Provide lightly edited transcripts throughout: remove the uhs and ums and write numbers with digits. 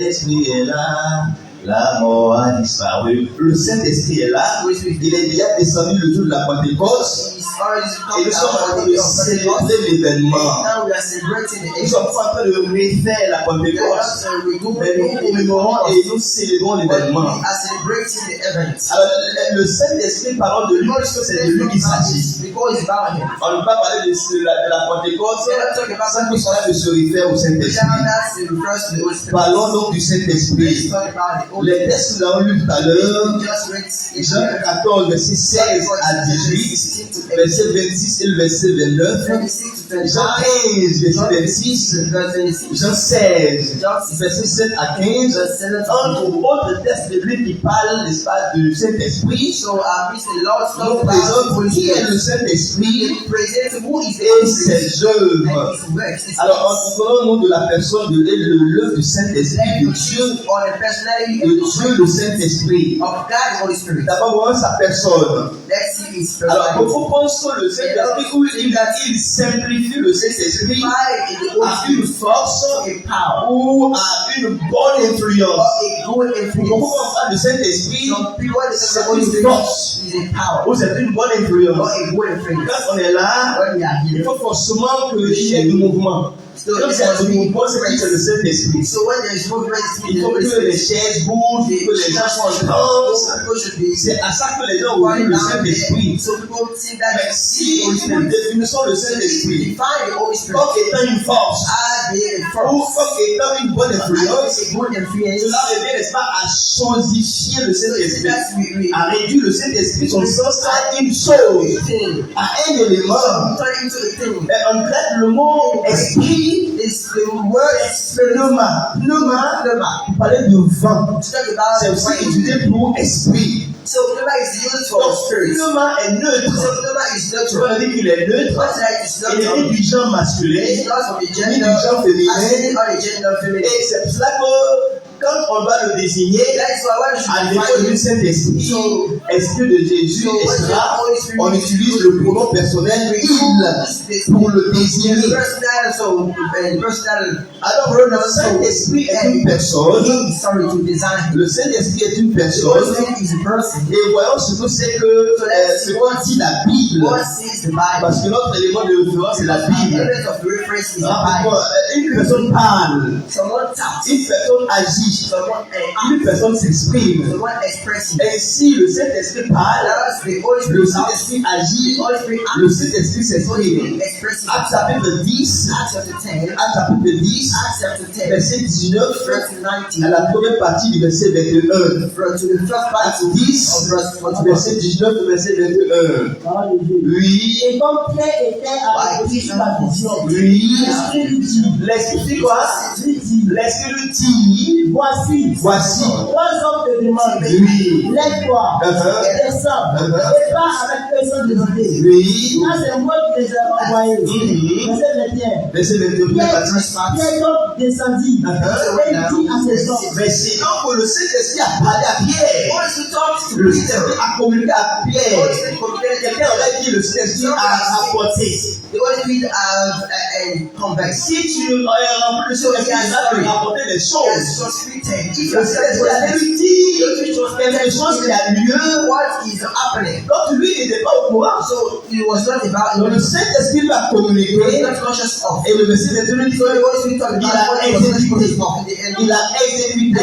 L'Esprit est là, la mort a disparu. Le Saint-Esprit est là, il est déjà descendu le jour de la Pentecôte. Et nous sommes en train de célébrer l'événement. Nous sommes en train de refaire la Pentecôte. Mais nous commémorons et nous célébrons l'événement. Alors, le Saint-Esprit parle de lui parce que c'est de lui qu'il s'agit. On ne peut pas parler de la Pentecôte sans qu'il soit de se référer au Saint-Esprit. Parlons donc du Saint-Esprit. Les textes que nous avons lus tout à l'heure, Jean 14, verset 16 à 18, verset 26 et le verset 29, Jean 15, verset 26, Jean 16, verset 7 à 15, entre autres textes de Bible qui parlent, n'est-ce pas, du Saint-Esprit. Nous présentons qui est le Saint-Esprit et ses œuvres. Alors, en prenant le nom de la personne, de l'œuvre du Saint-Esprit, de Dieu le Saint-Esprit. D'abord, voyons sa personne. Alors, beaucoup pensent que le Saint-Esprit, il simplifie le Saint-Esprit à une force ou à une bonne influence. Beaucoup pensent que le Saint-Esprit, c'est une force ou c'est une bonne influence. Quand on est là, il faut forcément qu'il y ait du mouvement. Donc, c'est un mouvement, c'est le Saint-Esprit. Il faut que les chaises bougent, que les gens soient en transe. C'est à ça que les gens ouvrent le Saint-Esprit. Mais si nous définissons le Saint-Esprit comme étant une force ou comme étant une bonne influence, cela revient, n'est-ce pas, à chosifier le Saint-Esprit, à réduire le Saint-Esprit, son sens à une chose, à un élément. Et on traite le mot esprit. Pneuma. Vous parlez de vent. C'est aussi utilisé pour esprit. So pneuma is used for spirit. Pneuma est neutre. So pneuma is neutral. On dit qu'il est neutre. Il est ni du genre masculin, ni du genre féminin. Et c'est pour cela que quand on va le désigner à l'époque du Saint-Esprit, Esprit de Jésus, etc., on utilise le pronom personnel il pour le désigner. Alors, le Saint-Esprit est une personne. Le Saint-Esprit est une personne. Et voyons ce que c'est que ce qu'on dit la Bible. Parce que notre élément de référence c'est la Bible. Une personne parle. Une personne agit. Une personne s'exprime. Ainsi, le Saint-Esprit parle. Le Saint-Esprit agit. Le Saint-Esprit s'exprime. Actes chapitre 10. Verset 19. À la première partie du verset 21. Actes 10. Verset 19 au verset 21. Oui. Et comme Pierre était à la vision, oui. L'Esprit quoi? L'Esprit lui dit, voici. Trois hommes te demandent, oui. lève-toi, descends, et pars avec eux sans demander. Oui. Là, c'est moi qui les ai envoyés. Verset 21. Pierre donc descendit, et il dit à ses hommes, mais sinon que le Saint-Esprit a parlé à Pierre. Le Saint-Esprit a communiqué à Pierre. Quelqu'un aurait dit le Saint-Esprit a apporté. Si tu remplis le Saint-Esprit, il va apporter des choses. Le Saint-Esprit a lui dit quelque chose qui a lieu. Donc lui il n'était pas au courant. Donc le Saint-Esprit lui a communiqué. Et le verset 21 dit qu'il a exécuté. Il a exécuté.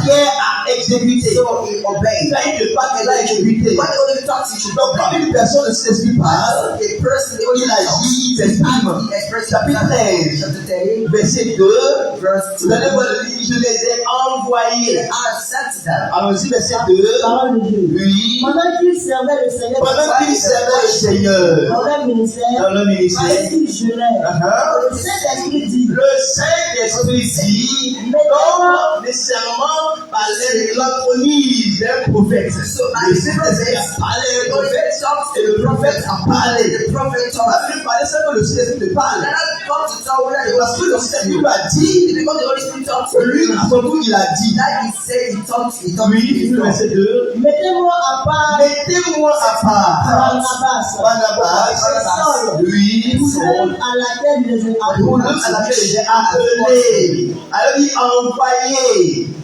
Pierre a exécuté. Il a eu le pas qu'il a exécuté. Donc quand une personne de Saint-Esprit parle, il agit, il s'exprime. Chapitre 13, verset 2. Vous allez voir le dit, je les ai envoyés. Allons-y, verset 2. Oui. Pendant qu'il servait le Seigneur dans leur ministère, il jurait. Le Saint-Esprit dit, donc nécessairement par l'entronyme d'un prophète. Le Saint-Esprit a parlé à un prophète et le prophète a parlé. The prophet On va venir parler ça que le Saint-Esprit te parle. Parce que le Saint-Esprit lui a dit, lui à son tour il a dit. Oui, le verset 2. Mettez-moi à part Mettez-moi à part Barnabas, lui, pour l'œuvre à laquelle je les ai pour l'œuvre à laquelle j'ai appelé. Alors il a envoyé.